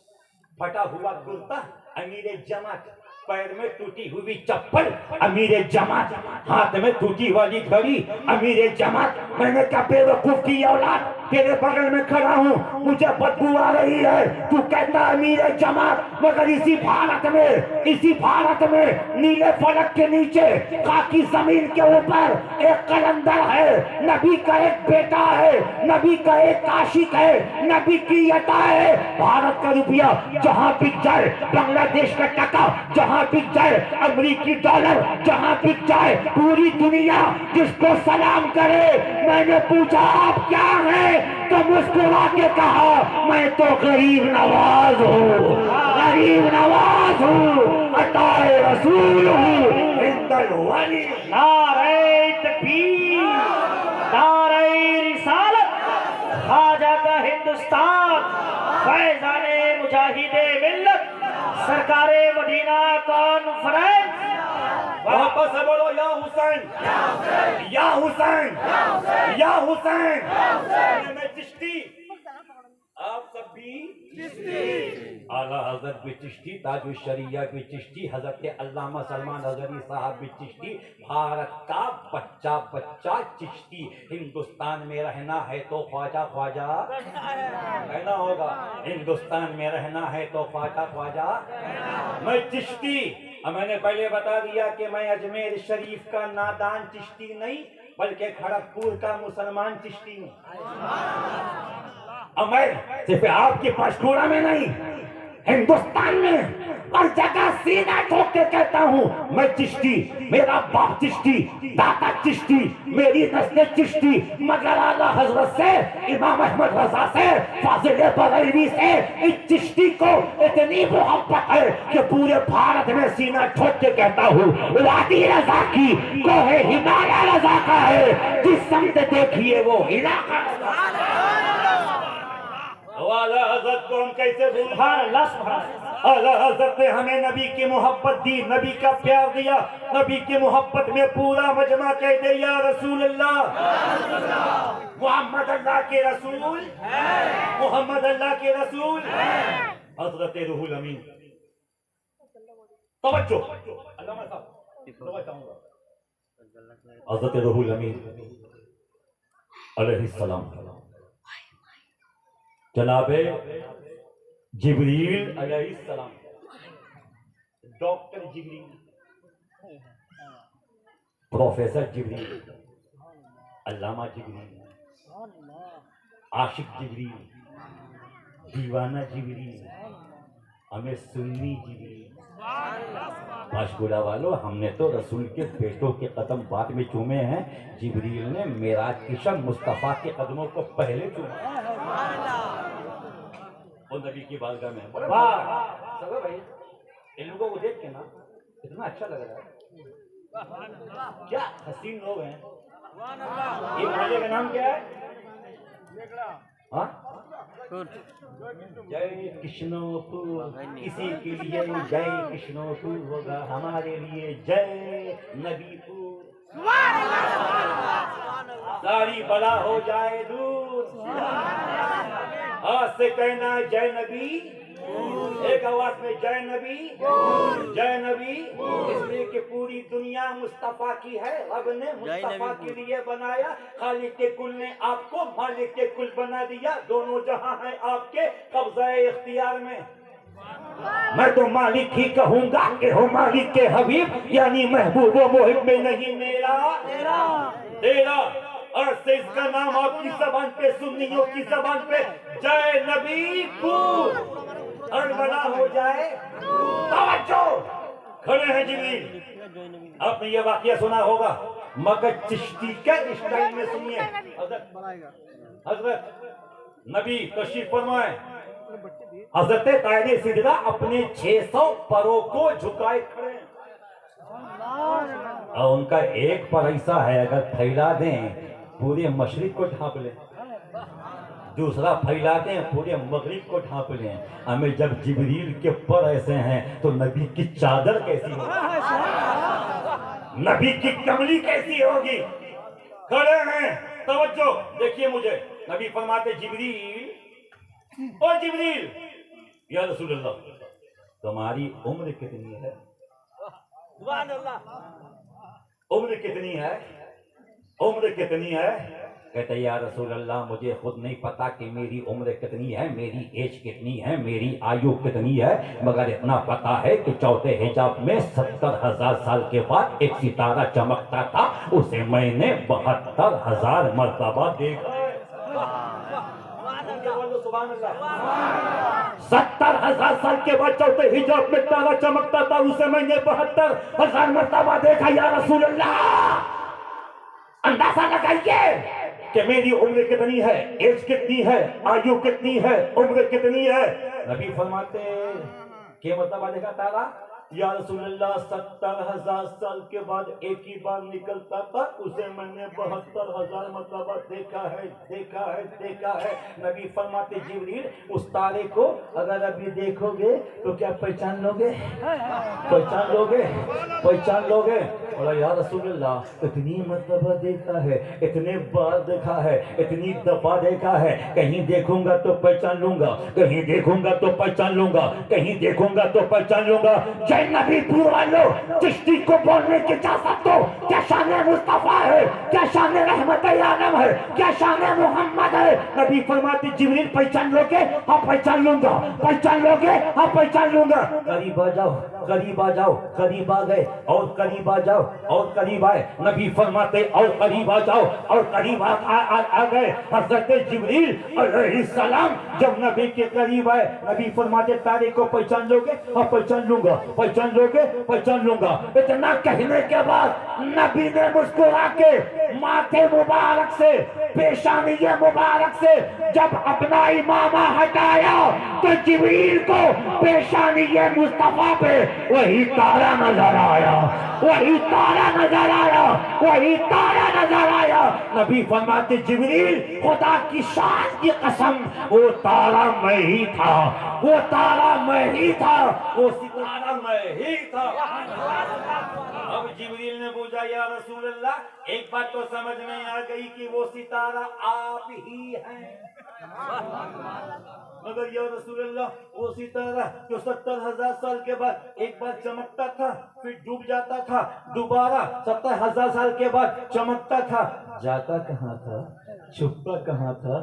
फटा हुआ कुर्ता अमीर जमात, पैर में टूटी हुई चप्पल अमीर जमात, हाथ में टूटी वाली घड़ी अमीर जमात। मैंने कहा बेवकूफ की औलाद, तेरे बगल में खड़ा हूँ, मुझे बदबू आ रही है, तू कहता अमीर जमात। मगर इसी भारत में नीले फलक के नीचे खाकी जमीन के ऊपर एक कलंदर है, नबी का एक बेटा है, नबी का एक आशिक है, नबी की अता है। भारत का रुपया जहाँ बिक जाए, बांग्लादेश का टका जहाँ बिक जाए, अमेरिकी डॉलर जहाँ बिक जाए, पूरी दुनिया जिसको सलाम करे। मैंने पूछा आप क्या है, तो मुस्कुरा के कहा मैं तो गरीब नवाज हूँ, गरीब नवाज हूँ, अताए रसूल हूँ। नारे तकबीर, नारे रिसालत, ख्वाजा का हिंदुस्तान, फैज़ाने मुजाहिदे मिल्लत, सरकारे मदीना कॉन्फ्रेंस। वापस से बोलो या हुसैन, या हुसैन, या हुसैन। मैं चिश्ती, आप सब भी चिश्ती। आला हजरत भी चिश्ती, ताजु शरिया भी चिश्ती, हजरत अल्लामा सलमान अज़हरी साहब भी चिश्ती। भारत का बच्चा बच्चा चिश्ती। हिंदुस्तान में रहना है तो ख्वाजा ख्वाजा कहना होगा, हिंदुस्तान में रहना है तो ख्वाजा ख्वाजा। मैं चिश्ती, और मैंने पहले बता दिया कि मैं अजमेर शरीफ का नादान चिश्ती नहीं, बल्कि खड़गपुर का मुसलमान चिश्ती हूँ। और मैं सिर्फ आपकी पशतूरा में नहीं, हिंदुस्तान में हर जगह सीना ठोक के कहता हूँ मैं चिश्ती, मेरा बाप चिश्ती, दादा चिश्ती, मेरी नस्ल चिश्ती, मगर आला हजरत से, इमाम अहमद रजा से, फाजिल बरेलवी से इस चिश्ती को इतनी मोहब्बत है कि पूरे भारत में सीना ठोक के कहता हूँ वादी रजा की कोहे हिमालय रजा का है, जिस समझ देखिए वो इलाका। आला हजरत को हम कैसे भूल। आला हजरत ने हमें नबी की मोहब्बत दी, नबी का प्यार दिया, नबी की मोहब्बत में पूरा मजमा कह दे या रसूल अल्लाह, मोहम्मद अल्लाह के रसूल, मोहम्मद अल्लाह के रसूल। हजरत रूहुल अमीन, तवज्जो, हजरत रूहुल अमीन अलैहिस्सलाम, जनाबे जिब्रील अलैहिस्सलाम, डॉक्टर जिब्रील, प्रोफेसर जिब्रील, अल्लामा जिब्रील, आशिक जिब्रील, दीवाना जिब्रील, हमें सुन्नी जिब्रील। माशकुरा वालों, हमने तो रसूल के बेटों के कदम बाद में चूमे हैं, जिब्रील ने मेराज की शब मुस्तफा के कदमों को पहले चूमा। वो नबी की बारगाह में वाह भाई, इन लोगों को देख के ना इतना अच्छा लग रहा है, क्या हसीन लोग हैं। ये मोहल्ले का नाम क्या है? हाँ, जय कृष्णपुर, किसी के लिए जय कृष्णपुर होगा, हमारे लिए जय नबीपुर। सारी बड़ा हो जाए दूर, आज से कहना जय नबी, एक आवाज में जय नबी, जय नबी। इसलिए कि पूरी दुनिया मुस्तफा की है, रब ने मुस्तफा के लिए बनाया, खालिक के कुल ने आपको मालिक के कुल बना दिया, दोनों जहां हैं आपके कब्जा इख्तियार में। मैं तो मालिक ही कहूंगा कि हो मालिक के हबीब, यानी महबूब व मुहिब में नहीं मेरा तेरा। और से इसका नाम आपकी जबान पे, सुन्नियों की जबान पे जय नबी पूर, और बड़ा हो जाए। तवज्जो, खड़े हैं जिब्रील। आपने ये वाकया सुना होगा, मगर चिश्ती के स्टाइल में सुनिए। हजरत नबी तशरीफ फरमाए, हजरत कायदे सिदरा अपने 600 परों को झुकाए खड़े हैं, और उनका एक पर ऐसा है अगर फैला दें पूरे मशरिक को ढांप लें, दूसरा फैलाते हैं पूरे मगरिब को ढांप लें। हमें जब जिब्रील के पर ऐसे हैं तो नबी की चादर कैसी होगी, नबी की कमली कैसी होगी। खड़े हैं, तवज्जो देखिए मुझे। नबी फरमाते जिब्रील, ओ जिब्रील, या रसूल अल्लाह, तुम्हारी उम्र कितनी है? उम्र कितनी है? उम्र कितनी है? कहते या रसूल अल्लाह, मुझे खुद नहीं पता कि मेरी उम्र कितनी है, मेरी एज कितनी है, मेरी आयु कितनी है, मगर इतना पता है कि चौथे हिजाब में 70,000 साल के बाद एक सितारा चमकता था, उसे मैंने 72,000 मर्तबा देखा। 70,000 साल के बाद चौथे हिजाब में तारा चमकता था, उसे मैंने 72,000 मर्तबा देखा। या रसूल अल्लाह, अंदाजा लगाइए कि मेरी उम्र कितनी है, एज कितनी है, आयु कितनी है, उम्र कितनी है। नबी फरमाते क्या मर्तबा देखा तारा? या रसूल अल्लाह, 70,000 साल के बाद एक ही बार निकलता था, उसे मैंने 72,000 मर्तबा देखा है, देखा है, देखा है। नबी फरमाते जिब्रील, उस तारे को अगर अभी देखोगे तो क्या पहचान लोगे? पहचान लोगे? पहचान लोगे? बोला या रसूल अल्लाह, इतनी मर्तबा देखा है, इतने बार देखा है, इतनी दफा देखा है, कहीं देखूंगा तो पहचान लूंगा, कहीं देखूंगा तो पहचान लूंगा, कहीं देखूंगा तो पहचान लूंगा। जय नबी पूर वालों, चिश्ती को बोलने की इजाजत दो। क्या शान मुस्तफा है, क्या शान रहमत आलम है, क्या शान मोहम्मद है। नबी फरमाते जिब्रील, पहचान लोगे? हाँ पहचान लूंगा। पहचान लोगे? हाँ पहचान लूंगा। करीब आ जाओ, करीब आ जाओ, करीब आ गए, और करीब आ जाओ, और करीब आए। नबी फरमाते और करीब आ जाओ, और करीब आ गए। हजरत जिब्रील अलैहिस्सलाम जब नबी के करीब आए, नबी फरमाते तारे को पहचान लोगे? हाँ पहचान लूंगा। पहचान लोगे? पहचान लूंगा। इतना कहने के बाद नबी ने मुस्कुरा के माथे मुबारक से, पेशानी मुबारक से जब अपना इमामा हटाया तो जिब्रील को पेशानी मुस्तफा पे वही तारा नजर आया, वही तारा नजर आया, वही तारा नजर आया। नबी फरमाते जिब्रील खुदा की शान की कसम, वो तारा मैं ही था, वो तारा मैं ही था, वो सितारा मैं ही था। अब जिब्रील ने पूछा या रसूल अल्लाह, एक बात तो समझ में आ गई कि वो सितारा आप ही हैं, मगर या रसूल अल्लाह वो सितारा जो 70,000 साल के बाद एक बार चमकता था फिर डूब जाता था, दोबारा 70,000 साल के बाद चमकता था, जाता कहाँ था, छुपता कहाँ था,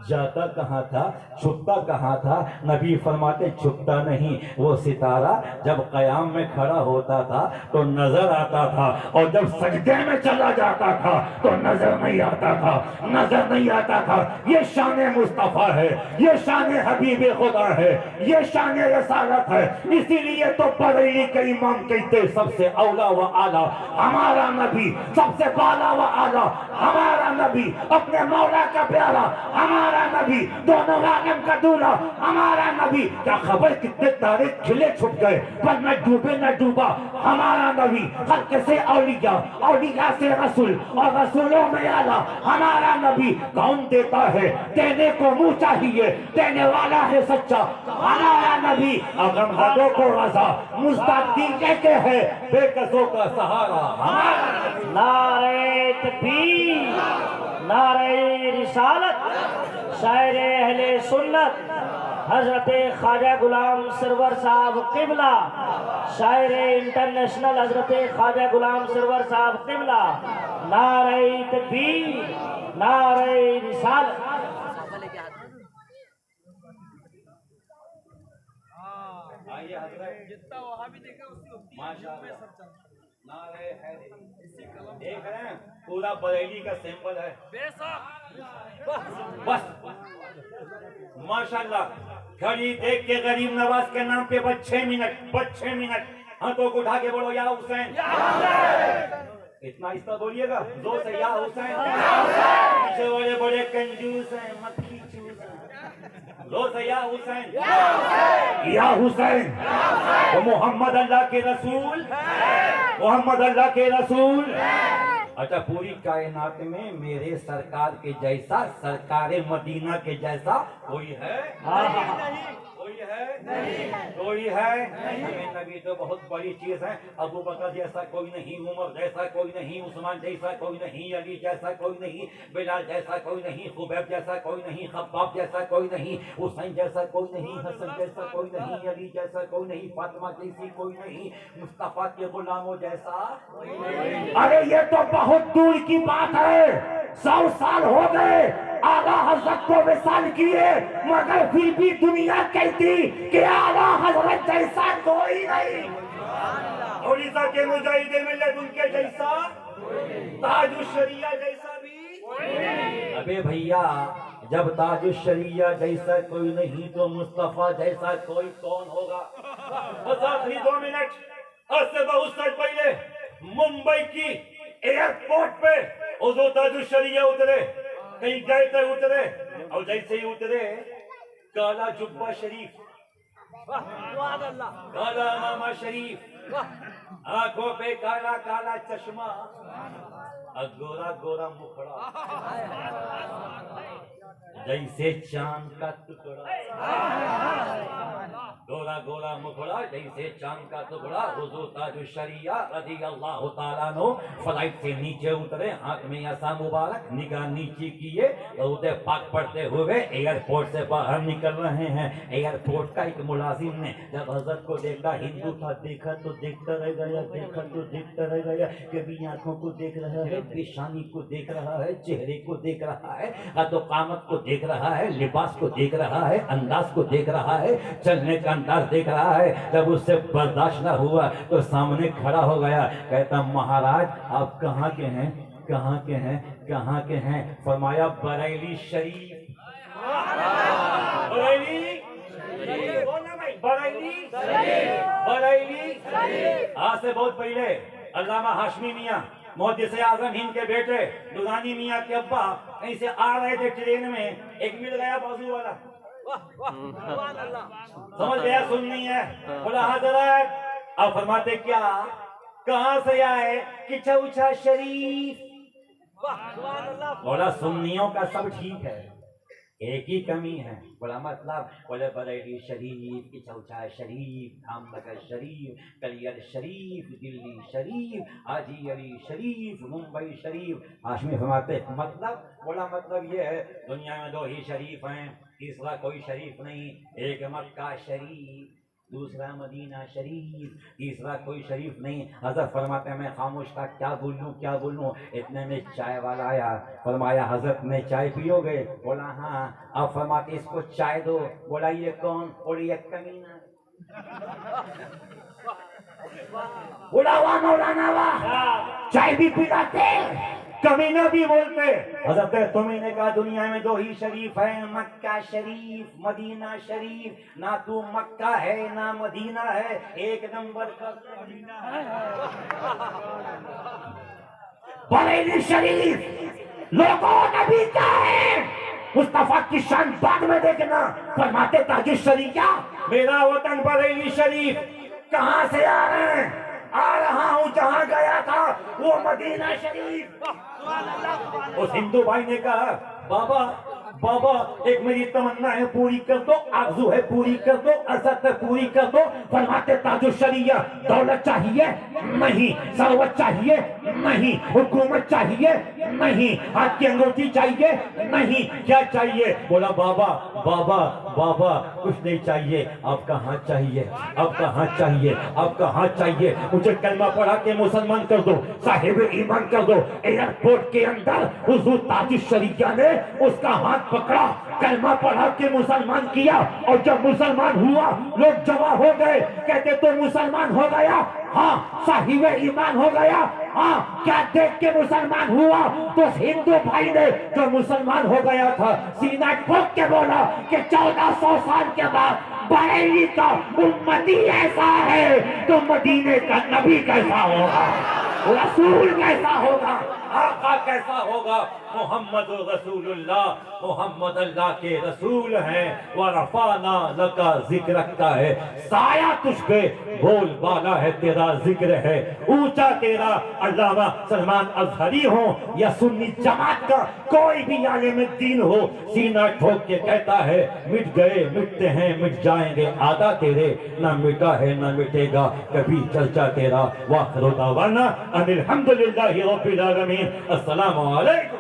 जाता कहाँ था, छुपता कहाँ था? नबी फरमाते छुपता नहीं, वो सितारा जब कयाम में खड़ा होता था तो नजर आता था, और जब सजदे में चला जाता था तो नजर नहीं आता था, नजर नहीं आता था। ये शान मुस्तफा है, ये शान हबीब खुदा है, ये शान रसालत है। इसीलिए तो बरेली के इमाम कहते सबसे औला व आला हमारा नबी, सबसे बाला व आला हमारा नबी, अपने मौला का प्यारा हमारा नबी, दोनों आलम का दूल्हा हमारा नबी। क्या खबर कितने तारे खिले छुप गए पर न डूबे न डूबा हमारा नबी। हल्क से औलिया, औलिया से रसूल, और रसूलों में आला हमारा नबी। कौन देता है? देने को मुंह चाहिए, देने वाला है सच्चा हमारा नबी। अगम हदों को रजा मुस्ताक दिल के है, बेकसों का सहारा हमारा। नारे तकबीर, नारे रिसालत, शायर अहले सुन्नत हजरत ख्वाजा गुलाम सरवर साहब किबला, शायर इंटरनेशनल हजरत ख्वाजा गुलाम सरवर साहब किबला। नारे तकबीर, नारे रिसालत। जितना वहाँ भी देखे उसकी माशाअल्लाह, नारे है देख रहे हैं, पूरा बरेली का सैंपल है बस माशाअल्लाह। घड़ी देख के गरीब नवाज के नाम पे बस 6 मिनट, बस 6 मिनट हाथों को उठा के बोलो या हुसैन। इतना इतना बोलिएगा जोर से, या हुसैन। पीछे बड़े बड़े कंजूस हैं, मक्खी चूस हैं, जोर से या हुसैन, या हुसैन। तो मोहम्मद अल्लाह के रसूल, मोहम्मद अल्लाह के रसूल। अच्छा, पूरी कायनात में मेरे सरकार के जैसा, सरकार मदीना के जैसा कोई है? कोई है? कोई है? हमें नबी तो बहुत बड़ी चीज है। अबू बकर जैसा कोई नहीं, उमर जैसा कोई नहीं, उस्मान जैसा कोई नहीं, अली जैसा कोई नहीं, बिलाल जैसा कोई नहीं, खुबैब जैसा कोई नहीं, खब्बाब जैसा कोई नहीं, हुसैन जैसा कोई नहीं, हसन जैसा कोई नहीं, अली जैसा कोई नहीं, फातिमा जैसी कोई नहीं, मुस्तफा के गुलामों जैसा। अरे ये तो बहुत दूर की बात है, 100 साल हो गए आला हजरत को विसाल किए, मगर फिर भी दुनिया कहती कि आला हजरत जैसा कोई नहीं। उड़ीसा के मुजाहिदे मिल्लत उनके जैसा, ताजुल शरिया जैसा भी। अबे भैया, जब ताजुल शरिया जैसा कोई नहीं तो मुस्तफा जैसा कोई कौन होगा? बस आखिरी 2 मिनट, आज से बहुत साल पहले मुंबई की एयरपोर्ट पे हुजूर ताजुल शरिया उतरे, कहीं गए थे उतरे, और जैसे ही उतरे काला जुब्बा शरीफ, काला मामा शरीफ, आंखों पे काला काला चश्मा और गोरा गोरा मुखड़ा, जैसे चांद का टुकड़ा, गोरा गोरा मुखड़ा जैसे चांद का टुकड़ा। हुजूर ताजुल शरिया रज़ी अल्लाह ताला अन्हु फ्लाइट से नीचे उतरे, हाथ में ऐसा मुबारक, निगाह नीचे किए, दरूद पाक पढ़ते हुए एयरपोर्ट से बाहर निकल रहे हैं। एयरपोर्ट का एक मुलाजिम ने जब हजरत को देखा, हिंदू था, देखा तो देखता रह गया, देखा तो देखता रह गया। कभी आंखों को देख रहा है, पेशानी को देख रहा है, चेहरे को देख रहा है, कामत को देख रहा है, लिबास को देख रहा है, अंदाज को देख रहा है, चलने का अंदाज देख रहा है। जब उससे बर्दाश्त न हुआ तो सामने खड़ा हो गया, कहता महाराज आप कहाँ के हैं, कहाँ के हैं, कहाँ के हैं? फरमाया बरेली शरीफ। बरेली बरेली बरेली। आज से बहुत पहले अल्लामा हाशमी मियाँ मुहद्दिस आज़म हिंद के बेटे दुरानी मियाँ के अब्बा कहीं से आ रहे थे, ट्रेन में एक मिल गया बाजू वाला, समझ गया सुननी है, बोला हजरत। अब फरमाते क्या, कहाँ से आए? कि चौचा शरीफ। बोला सुन्नियों का सब ठीक है, एक ही कमी है। बोला मतलब? बोले बरेली शरीफ, कि चौचा शरीफ, धामनगर शरीफ, कलियर शरीफ, दिल्ली शरीफ, हाजी अली शरीफ, मुंबई शरीफ। हाशमी फरमाते मतलब? बोला मतलब ये है दुनिया में दो ही शरीफ हैं, तीसरा कोई शरीफ नहीं। एक मक्का शरीफ, दूसरा मदीना शरीफ, तीसरा कोई शरीफ नहीं। हजरत फरमाते मैं खामोश था, क्या बोलूं क्या बोलूं। इतने में चाय वाला आया, फरमाया हजरत ने चाय पियोगे? बोला हाँ। अब फरमाते इसको चाय दो। बोला ये कौन? बोले ये कमीना। बोला वाह मौलाना वाह, चाय भी पिलाते, कमीना भी बोलते। हजरत तुम्ही ने कहा दुनिया में दो ही शरीफ है, मक्का शरीफ, मदीना शरीफ। ना तू मक्का है ना मदीना है, एक नंबर का मदीना है। बरेली शरीफ लोगों नबी का है, मुस्तफा की शान बाद में देखना। फरमाते ताजुल शरीया, मेरा वतन बरेली शरीफ। कहाँ से आ रहे हैं? आ रहा हूँ जहाँ गया था वो मदीना शरीफ। उस हिंदू भाई ने कहा बाबा बाबा एक मेरी तमन्ना है पूरी कर दो, आरज़ू है पूरी कर दो, असद है पूरी कर दो। फरमाते ताजुल शरीया, दौलत चाहिए नहीं, सरवत चाहिए नहीं, हुकूमत चाहिए नहीं, हाथ की अंगूठी चाहिए नहीं, क्या चाहिए? बोला बाबा बाबा बाबा कुछ नहीं चाहिए, आपका हाथ चाहिए, आपका हाथ चाहिए, आपका हाथ चाहिए। मुझे कलमा पढ़ा के मुसलमान कर दो, साहिब ईमान कर दो। एयरपोर्ट के अंदर हुजूर ताजुल शरीया ने उसका हाथ पकड़ा, कलमा पढ़ा के मुसलमान किया। और जब मुसलमान हुआ लोग जमा हो गए, कहते तो मुसलमान हो गया? हाँ। साहिब ईमान हो गया? हाँ। क्या देख के मुसलमान हुआ? तो हिंदू भाई ने जो मुसलमान हो गया था सीना ठोक के बोला कि 1400 साल के बाद बरेली का उम्मती ऐसा है तो मदीने का नबी कैसा होगा, रसूल कैसा होगा, आका कैसा होगा? मोहम्मद रसूलुल्लाह, मोहम्मद अल्लाह के रसूल हैं। वरफाना लका जिक्र का है, साया तुझ पे बोल बाला है, तेरा जिक्र है ऊंचा तेरा। अल्लामा सलमान अजहरी हो या सुन्नी जमात का कोई भी आलिम दीन हो, सीना ठोक के कहता है मिट गए मिटते हैं मिट जाएंगे आदा तेरे, ना मिटा है ना मिटेगा कभी चर्चा तेरा। वाखिर दावाना अनिल हम्दुलिल्लाहि रब्बिल आलमीन। अस्सलामु अलैकुम।